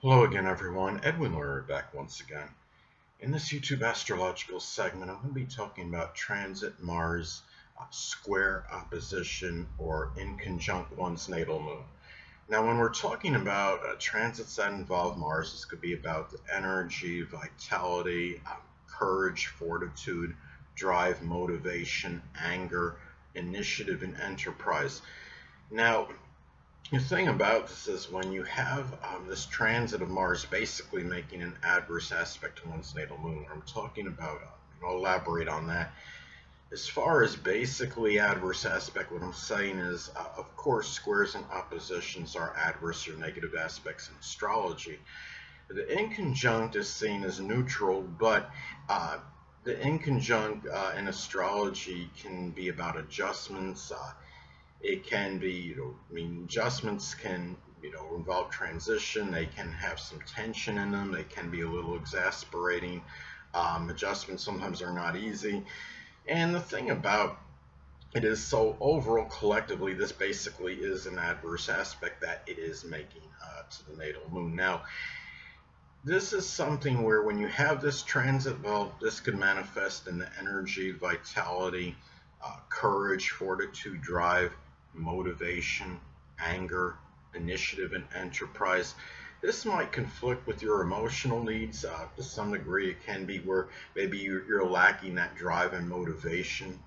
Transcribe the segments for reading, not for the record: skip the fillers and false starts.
Hello again, everyone. Edwin Lawyer back once again. In this YouTube astrological segment, I'm going to be talking about transit Mars, square opposition, or inconjunct one's natal moon. Now, when we're talking about transits that involve Mars, this could be about the energy, vitality, courage, fortitude, drive, motivation, anger, initiative, and enterprise. Now, the thing about this is when you have this transit of Mars basically making an adverse aspect to one's natal moon, I'm talking about, I'll elaborate on that. As far as basically adverse aspect, what I'm saying is, of course, squares and oppositions are adverse or negative aspects in astrology. The inconjunct is seen as neutral, but the inconjunct in astrology can be about adjustments. It can be, adjustments can, involve transition. They can have some tension in them. They can be a little exasperating. Adjustments sometimes are not easy. And the thing about it is, so overall, collectively, this basically is an adverse aspect that it is making to the natal moon. Now, this is something where when you have this transit, well, this could manifest in the energy, vitality, courage, fortitude, drive, motivation, anger, initiative, and enterprise. This might conflict with your emotional needs to some degree. It can be where maybe you're lacking that drive and motivation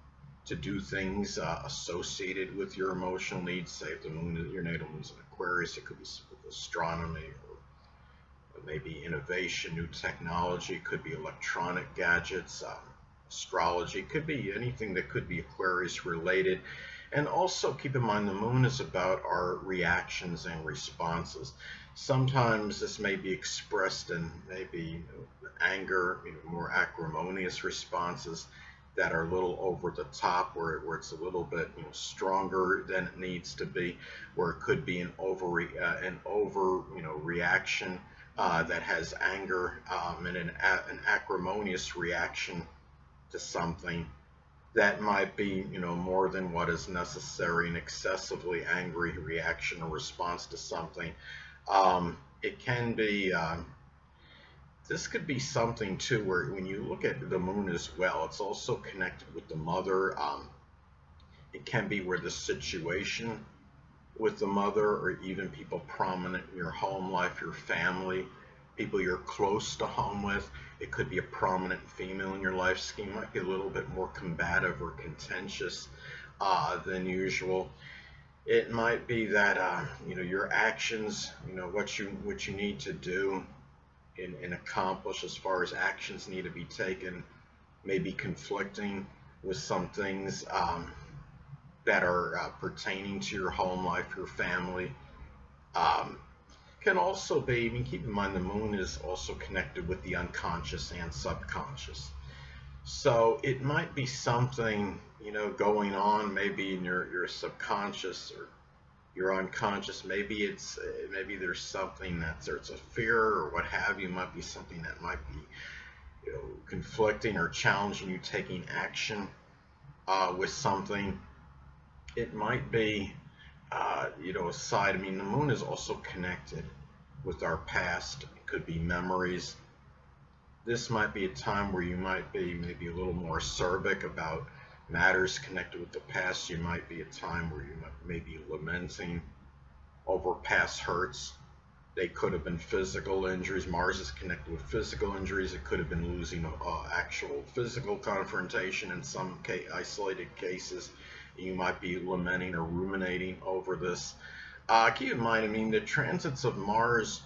to do things associated with your emotional needs. Say if the moon, your natal moon is in Aquarius, it could be with astronomy or maybe innovation, new technology. It could be electronic gadgets, astrology. It could be anything that could be Aquarius related. And also keep in mind the moon is about our reactions and responses. Sometimes this may be expressed in maybe anger, more acrimonious responses that are a little over the top, where it's a little bit stronger than it needs to be, where it could be an over reaction that has anger and an acrimonious reaction to something that might be, more than what is necessary, an excessively angry reaction or response to something. It can be, this could be something too, where when you look at the moon as well, it's also connected with the mother. It can be where the situation with the mother, or even people prominent in your home life, your family, people you're close to home with. It could be a prominent female in your life scheme, might be a little bit more combative or contentious than usual. It might be that your actions, what you need to do and accomplish as far as actions need to be taken, may be conflicting with some things that are pertaining to your home life, your family. Um, can also be, keep in mind the moon is also connected with the unconscious and subconscious. So it might be something, going on maybe in your subconscious or your unconscious. Maybe there's something there's a fear or what have you. Might be something that might be, conflicting or challenging you taking action with something. It might be, aside. The moon is also connected with our past. It could be memories. This might be a time where you might be maybe a little more acerbic about matters connected with the past. You might be a time where you may be lamenting over past hurts. They could have been physical injuries. Mars is connected with physical injuries. It could have been losing actual physical confrontation in some isolated cases. You might be lamenting or ruminating over this. Keep in mind, the transits of Mars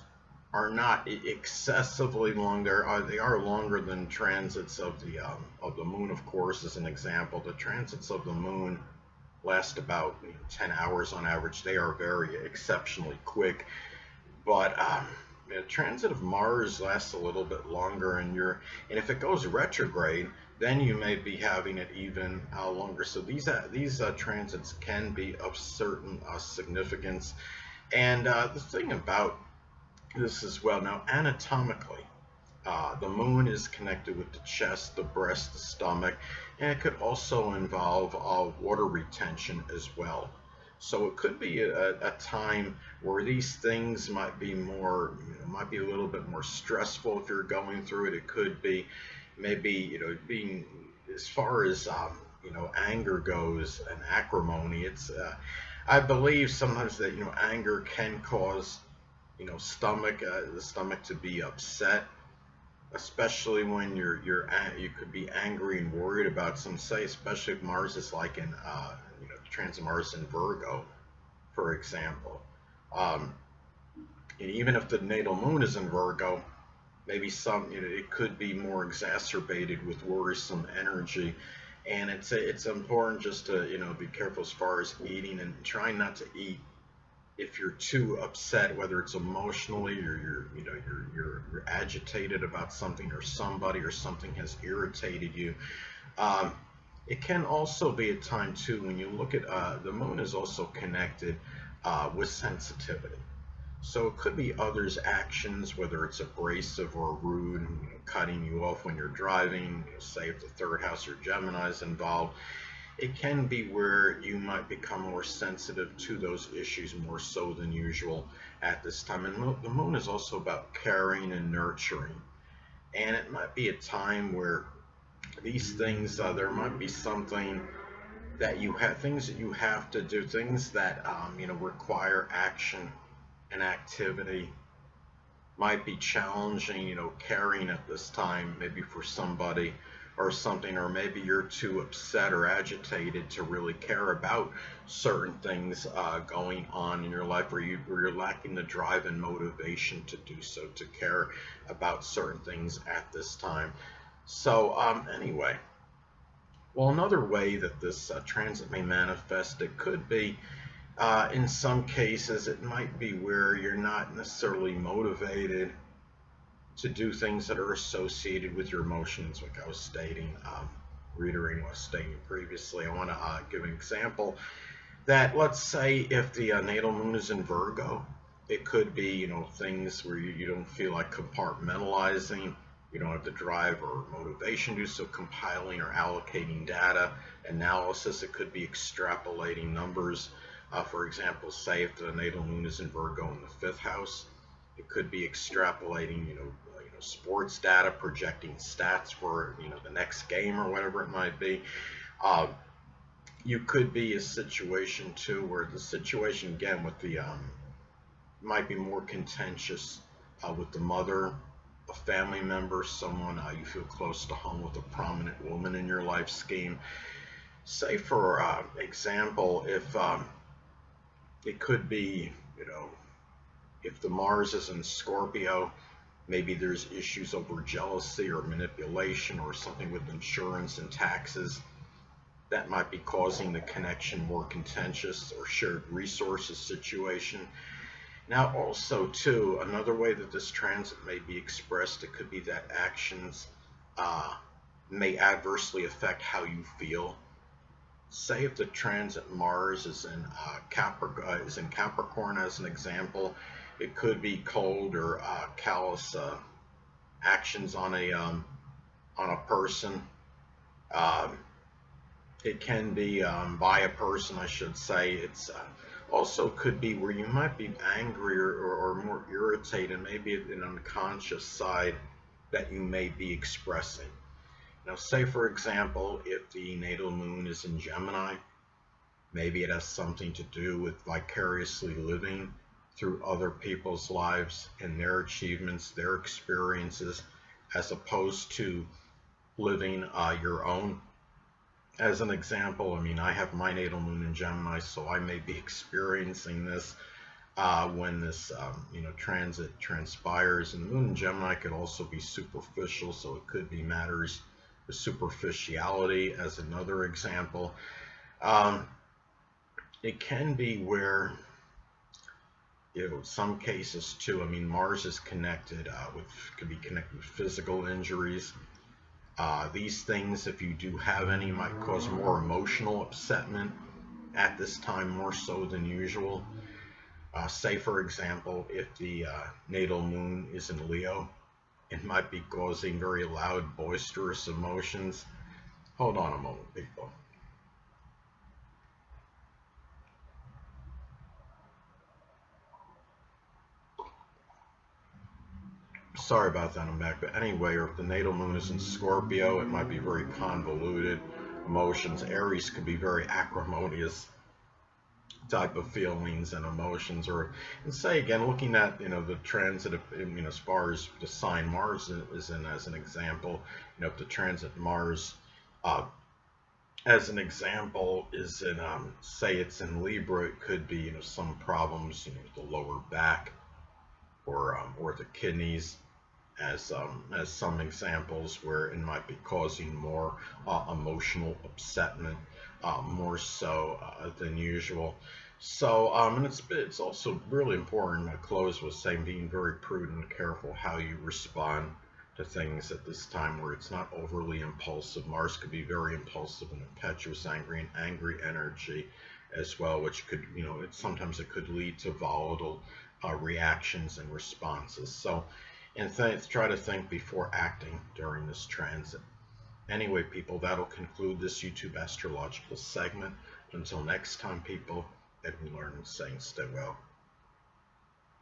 are not excessively long. They are longer than transits of the moon, of course, as an example. The transits of the moon last about 10 hours on average. They are very exceptionally quick. But the transit of Mars lasts a little bit longer, and if it goes retrograde, then you may be having it even longer. So these transits can be of certain significance. And the thing about this as well, now anatomically, the moon is connected with the chest, the breast, the stomach, and it could also involve water retention as well. So it could be a time where these things might be more, might be a little bit more stressful if you're going through it. It could be maybe, being, as far as, anger goes and acrimony, I believe sometimes that, anger can cause, the stomach to be upset, especially when you could be angry and worried about some, say, especially if Mars is like in, transit Mars in Virgo, for example. Um, and even if the natal moon is in Virgo, maybe it could be more exacerbated with worrisome energy. And it's important just to, be careful as far as eating, and trying not to eat if you're too upset, whether it's emotionally, or you're agitated about something or somebody, or something has irritated you. Um, it can also be a time too when you look at, the moon is also connected with sensitivity. So it could be others' actions, whether it's abrasive or rude, cutting you off when you're driving. Say if the third house or Gemini is involved, it can be where you might become more sensitive to those issues more so than usual at this time. And the moon is also about caring and nurturing. And it might be a time where these things, there might be something that you have, things that you have to do, things that, require action and activity, might be challenging, caring at this time, maybe for somebody or something, or maybe you're too upset or agitated to really care about certain things going on in your life, or you're lacking the drive and motivation to do so, to care about certain things at this time. So, anyway, well, another way that this transit may manifest, it could be, in some cases, it might be where you're not necessarily motivated to do things that are associated with your emotions, like I was stating, reiterating what I was stating previously. I want to give an example that, let's say, if the natal moon is in Virgo, it could be, things where you don't feel like compartmentalizing, you don't have the drive or motivation to do so, compiling or allocating data, analysis. It could be extrapolating numbers. For example, say if the natal moon is in Virgo in the fifth house, it could be extrapolating, sports data, projecting stats for, the next game or whatever it might be. Uh, you could be a situation too where the situation again with the, might be more contentious with the mother, a family member, someone you feel close to home, with a prominent woman in your life scheme. Say for example, if it could be, if the Mars is in Scorpio, maybe there's issues over jealousy or manipulation, or something with insurance and taxes that might be causing the connection more contentious, or shared resources situation. Now also too, another way that this transit may be expressed, it could be that actions uh, may adversely affect how you feel. Say if the transit Mars is in Capricorn as an example, it could be cold or callous actions on a person. Um, it can be by a person, I should say. It's also could be where you might be angry, or more irritated, maybe an unconscious side that you may be expressing. Now, say for example, if the natal moon is in Gemini, maybe it has something to do with vicariously living through other people's lives and their achievements, their experiences, as opposed to living your own. As an example, I mean, I have my natal moon in Gemini, so I may be experiencing this when this, transit transpires. And the moon in Gemini could also be superficial, so it could be matters of superficiality, as another example. Um, it can be where, some cases too, I mean, Mars is connected could be connected with physical injuries. These things, if you do have any, might cause more emotional upsetment at this time, more so than usual. Say, for example, if the natal moon is in Leo, it might be causing very loud, boisterous emotions. Hold on a moment, people. sorry about that, I'm back. But anyway, or if the natal moon is in Scorpio, it might be very convoluted emotions. Aries could be very acrimonious type of feelings and emotions. Or, and say again, looking at the transit of, as far as the sign Mars is in as an example, if the transit Mars uh, as an example is in say it's in Libra, it could be some problems with the lower back or the kidneys, as some examples where it might be causing more emotional upsetment, more so than usual. So, and it's also really important. I close with saying being very prudent and careful how you respond to things at this time, where it's not overly impulsive. Mars could be very impulsive and impetuous, angry energy as well, which could, sometimes it could lead to volatile reactions and responses. So, and try to think before acting during this transit. Anyway, people, that'll conclude this YouTube astrological segment. Until next time, people, everyone learn and saying stay well.